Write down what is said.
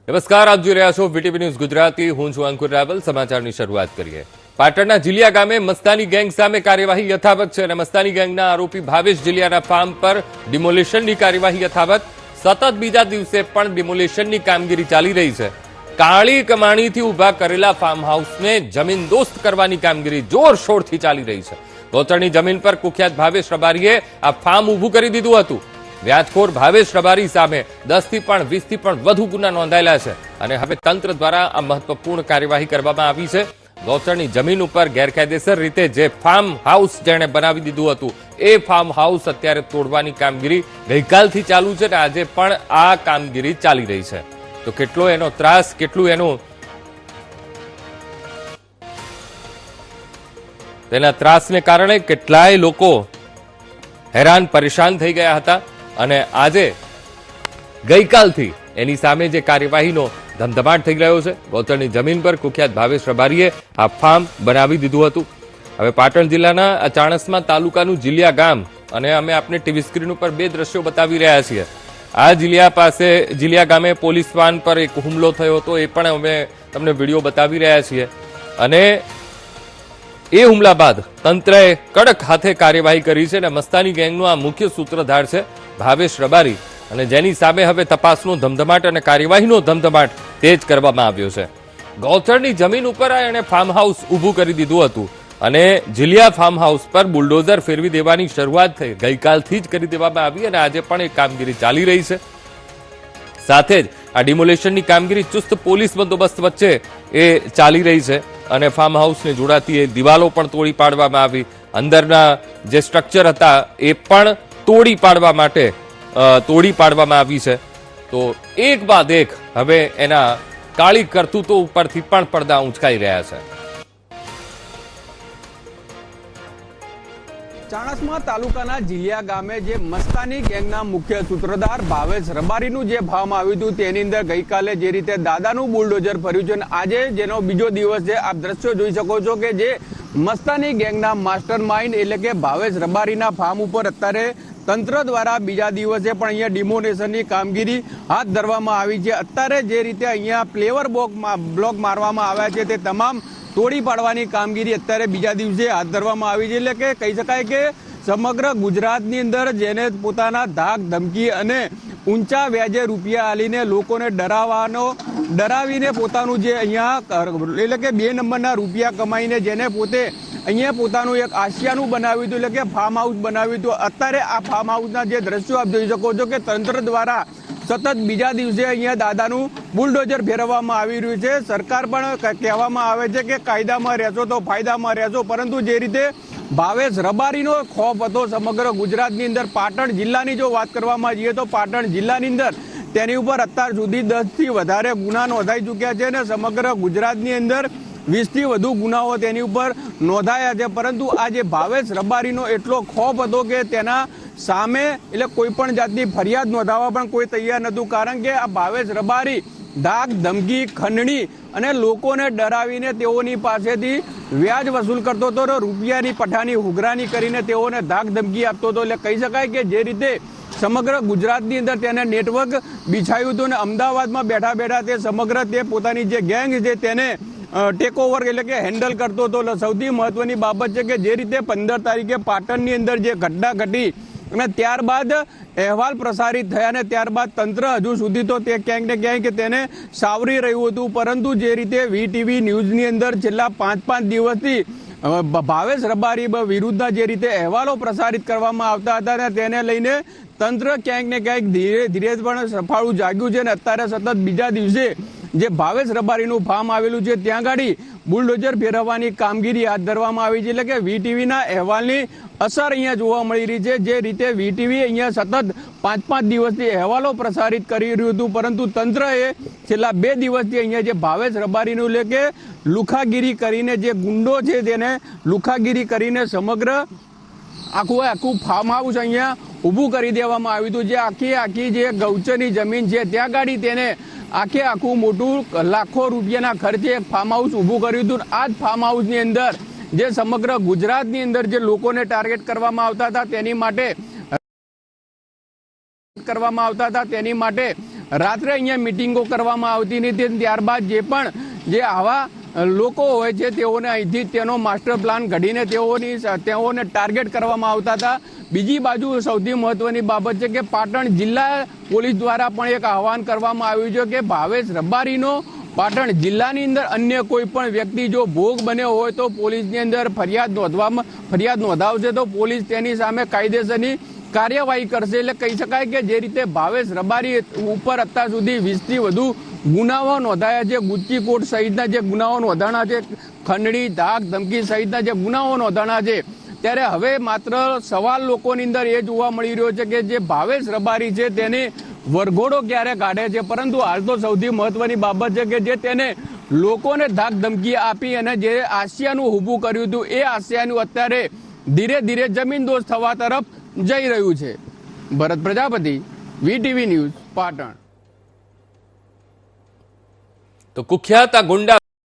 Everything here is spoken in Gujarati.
નમસ્કાર, આપ જોઈ રહ્યા છો વીટીવી ન્યૂઝ ગુજરાતી. હું છું અંકુર રાવલ. સમાચારની શરૂઆત કરીએ. પાટણના જીલિયા ગામે મસ્તાની ગેંગ સામે કાર્યવાહી યથાવત છે અને મસ્તાની ગેંગના આરોપી ભાવેશ જીલિયાના ફાર્મ પર ડિમોલિશનની કાર્યવાહી યથાવત. સતત બીજા દિવસે પણ ડિમોલિશનની કામગીરી ચાલી રહી છે. કાળી કમાણીથી ઉભા કરેલા ફાર્મ હાઉસને જમીનદોસ્ત કરવાની કામગીરી જોરશોરથી ચાલી રહી છે. ગોચરની જમીન પર કુખ્યાત ભાવેશ રબારીએ આ ફાર્મ ઊભું કરી દીધું હતું. વ્યાજખોર ભાવેશ રબારી સામે 10 થી પણ 20 થી પણ વધુ ગુના નોંધાયેલા છે અને હવે તંત્ર દ્વારા આ મહત્વપૂર્ણ કાર્યવાહી કરવામાં આવી છે. ગૌચરની જમીન ઉપર ગેરકાયદેસર રીતે જે ફાર્મ હાઉસ જેણે બનાવી દીધું હતું એ ફાર્મ હાઉસ અત્યારે તોડવાની કામગીરી ગઈકાલથી ચાલુ છે અને આજે પણ આ કામગીરી ચાલી રહી છે. તો કેટલો એનો ત્રાસ, કેટલું એનું તેના ત્રાસને કારણે કેટલાય લોકો હેરાન પરેશાન થઈ ગયા હતા અને આજે ગઈકાલથી એની સામે જે કાર્યવાહીનો ધમધમાટ થઈ રહ્યો છે. ગૌચરની જમીન પર કુખ્યાત ભાવેશ રબારીએ આ ફાર્મ બનાવી દીધું હતું. હવે પાટણ જિલ્લાના ચાણસ્મા તાલુકાનું જીલિયા ગામ અને અમે આપને ટીવી સ્ક્રીન ઉપર બે દ્રશ્યો બતાવી રહ્યા છીએ. આ જીલિયા ગામે પોલીસ વાન પર એક હુમલો થયો હતો, એ પણ અમે તમને વિડીયો બતાવી રહ્યા છીએ અને એ હુમલા બાદ તંત્રએ કડક હાથે કાર્યવાહી કરી છે અને મસ્તાની ગેંગનો આ મુખ્ય સૂત્રધાર છે ભાવેશ રબારી અને જેની સામે હવે તપાસનો ધમધમાટ અને કાર્યવાહીનો ધમધમાટ તેજ કરવામાં આવ્યો છે. ગૌચરની જમીન ઉપર એણે ફાર્મ હાઉસ ઊભું કરી દીધું હતું અને જીલિયા ફાર્મ હાઉસ પર બુલડોઝર ફેરવી દેવાની શરૂઆત થઈ ગઈકાલથી જ કરી દેવામાં આવી અને આજે પણ એ કામગીરી ચાલી રહી છે. સાથે જ આ ડિમોલેશનની કામગીરી ચુસ્ત પોલીસ બંદોબસ્ત વચ્ચે એ ચાલી રહી છે અને ફાર્મ હાઉસને જોડાતી એ દિવાલો પણ તોડી પાડવામાં આવી. અંદરના જે સ્ટ્રક્ચર હતા એ પણ તોડી પાડવામાં આવી છે. તો એક બાદ એક હવે એના કાળી કરતૂતો ઉપરથી પણ પડદા ઉંચકાઈ રહ્યા છે. ચાણસ્મા તાલુકાના જીલિયા ગામે જે મસ્તાની ગેંગના મુખ્ય સૂત્રધાર ભાવેશ રબારીનું જે ભાવમાં આવ્યું હતું તેની અંદર ગઈકાલે જે રીતે દાદાનું બુલડોઝર ફર્યું છે અને આજે જેનો બીજો દિવસ છે, આપ દ્રશ્યો જોઈ શકો છો કે જે મસ્તાની ગેંગના માસ્ટર માઇન્ડ એટલે કે ભાવેશ રબારીના ફાર્મ ઉપર અત્યારે તંત્ર દ્વારા બીજા દિવસે પણ અહીંયા ડિમોલેશનની કામગીરી હાથ ધરવામાં આવી છે. અત્યારે જે રીતે અહીંયા પ્લેવર બ્લોક મારવામાં આવ્યા છે તે તમામ તોડી પાડવાની કામગીરી અત્યારે બીજા દિવસે હાથ ધરવામાં આવી છે. એટલે કે કહી શકાય કે સમગ્ર ગુજરાતની અંદર જેને પોતાના ધાક ધમકી અને ઊંચા વ્યાજે રૂપિયા આલીને લોકોને ડરાવીને પોતાનું જે અહીંયા એટલે કે 2 નંબરના રૂપિયા કમાઈને જેને પોતે અહીંયા પોતાનું એક આશિયાનું બનાવ્યું હતું એટલે કે ફાર્મ હાઉસ બનાવ્યું હતું. અત્યારે આ ફાર્મ હાઉસના જે દ્રશ્યો આપ જોઈ શકો છો કે તંત્ર દ્વારા સતત બીજા દિવસે અહીંયા દાદાનું બુલડોઝર ફેરવવામાં આવી રહ્યું છે. સરકાર પણ કહેવામાં આવે છે કે કાયદામાં રહેશો તો ફાયદામાં રહેશો, પરંતુ જે રીતે ભાવેશ રબારીનો ખોફ હતો સમગ્ર ગુજરાતની અંદર, પાટણ જિલ્લાની જો વાત કરવામાં જઈએ તો પાટણ જિલ્લાની અંદર તેની ઉપર અત્યાર સુધી 10 થી વધારે ગુના નોંધાઈ ચૂક્યા છે અને સમગ્ર ગુજરાતની અંદર 20 થી વધુ ગુનાઓ તેની ઉપર નોંધાયા છે. પરંતુ આ જે ભાવેશ રબારીનો એટલો ખોફ હતો કે તેના સામે એટલે કોઈ પણ જાતની ફરિયાદ નોંધાવવા પણ કોઈ તૈયાર નહોતું, કારણ કે આ ભાવેશ રબારી ધાક ધમકી ખંડણી અને લોકોને ડરાવીને તેઓની પાસેથી વ્યાજ વસૂલ કરતો હતો, રૂપિયાની પઠાની હુગરાની કરીને તેઓને ધાક ધમકી આપતો હતો. એટલે કહી શકાય કે જે રીતે સમગ્ર ગુજરાતની અંદર તેને નેટવર્ક બિછાયું હતું અને અમદાવાદમાં બેઠા બેઠા તે સમગ્ર તે પોતાની જે ગેંગ છે તેને ટેક ઓવર એટલે કે હેન્ડલ કરતો હતો. સૌથી મહત્વની બાબત છે કે જે રીતે 15 તારીખે પાટણની અંદર જે ઘટના ઘટી અને ત્યારબાદ અહેવાલ પ્રસારિત થયા અને ત્યારબાદ તંત્ર હજુ સુધી તો તે ક્યાંક ને ક્યાંક તેને સાવરી રહ્યું હતું, પરંતુ જે રીતે વીટીવી ન્યૂઝની અંદર છેલ્લા 5 દિવસથી ભાવેશ રબારી વિરુદ્ધના જે રીતે અહેવાલો પ્રસારિત કરવામાં આવતા હતા અને તેને લઈને તંત્ર ક્યાંક ને ક્યાંક ધીરે ધીરે પણ સફાળું જાગ્યું છે અને અત્યારે સતત બીજા દિવસે જે ભાવેશ રબારીનું ફાર્મ આવેલું છે ત્યાં ગાડી બુલડોઝર ફેરવવાની કામગીરી હાથ ધરવામાં આવી છે. એટલે કે વીટીવીના અહેવાલની અસર અહીંયા જોવા મળી રહી છે. જે રીતે વીટીવી અહીંયા સતત 5 દિવસથી અહેવાલો પ્રસારિત કરી રહ્યું હતું, પરંતુ તંત્રએ છેલ્લા 2 દિવસથી અહીંયા જે ભાવેશ રબારીનું એટલે કે લુખાગીરી કરીને જે ગુંડો છે તેને લુખાગીરી કરીને સમગ્ર આખું ફાર્મ હાઉસ અહીંયા ઊભું કરી દેવામાં આવ્યું હતું. જે આખી જે ગૌચરની જમીન છે ત્યાં ગાડી તેને આખું મોટું લાખો રૂપિયાના ખર્ચે એક ફાર્મ હાઉસ ઊભું કર્યું હતું. આ જ ફાર્મ હાઉસની અંદર જે સમગ્ર ગુજરાતની અંદર જે લોકોને ટાર્ગેટ કરવામાં આવતા હતા તેની માટે રાત્રે અહીંયા મિટિંગો કરવામાં આવતી નથી. ત્યારબાદ જે પણ જે આવા લોકો હોય છે તેઓને અહીંથી તેનો માસ્ટર પ્લાન ઘડીને તેઓને ટાર્ગેટ કરવામાં આવતા હતા. બીજી બાજુ સૌથી મહત્વની બાબત છે કે પાટણ જિલ્લા પોલીસ દ્વારા પણ એક આહવાન કરવામાં આવ્યું છે કે ભાવેશ રબારીનો પાટણ જિલ્લાની અંદર અન્ય કોઈ પણ વ્યક્તિ જો ભોગ બન્યો હોય તો પોલીસની અંદર ફરિયાદ નોંધાવશે તો પોલીસ તેની સામે કાયદેસરની કાર્યવાહી કરશે. એટલે કહી શકાય કે જે રીતે ભાવેશ રબારી ઉપર અત્યાર સુધી 20 થી વધુ ગુનાઓ નોંધાયા છે, ગુચ્ચી કોટ સહિતના જે ગુનાઓ નોંધાણા છે, ખંડણી, ધાક, ધમકી સહિતના જે ગુનાઓ નોંધાણા છે, ત્યારે હવે માત્ર સવાલ લોકોની અંદર એ જોવા મળી રહ્યો છે કે જે ભાવેશ રબારી છે તેને વરઘોડો ક્યારે કાઢે છે. પરંતુ હાલ તો સૌથી મહત્વની બાબત છે કે જે તેને લોકોને ધાક ધમકી આપી અને જે આશિયાનું ઊભું કર્યું હતું એ આશિયાનું અત્યારે ધીરે ધીરે જમીનદોસ્ત થવા તરફ જઈ રહ્યું છે. ભરત પ્રજાપતિ, વીટીવી ન્યૂઝ, પાટણ. તો કુખ્યાત આ ગુંડા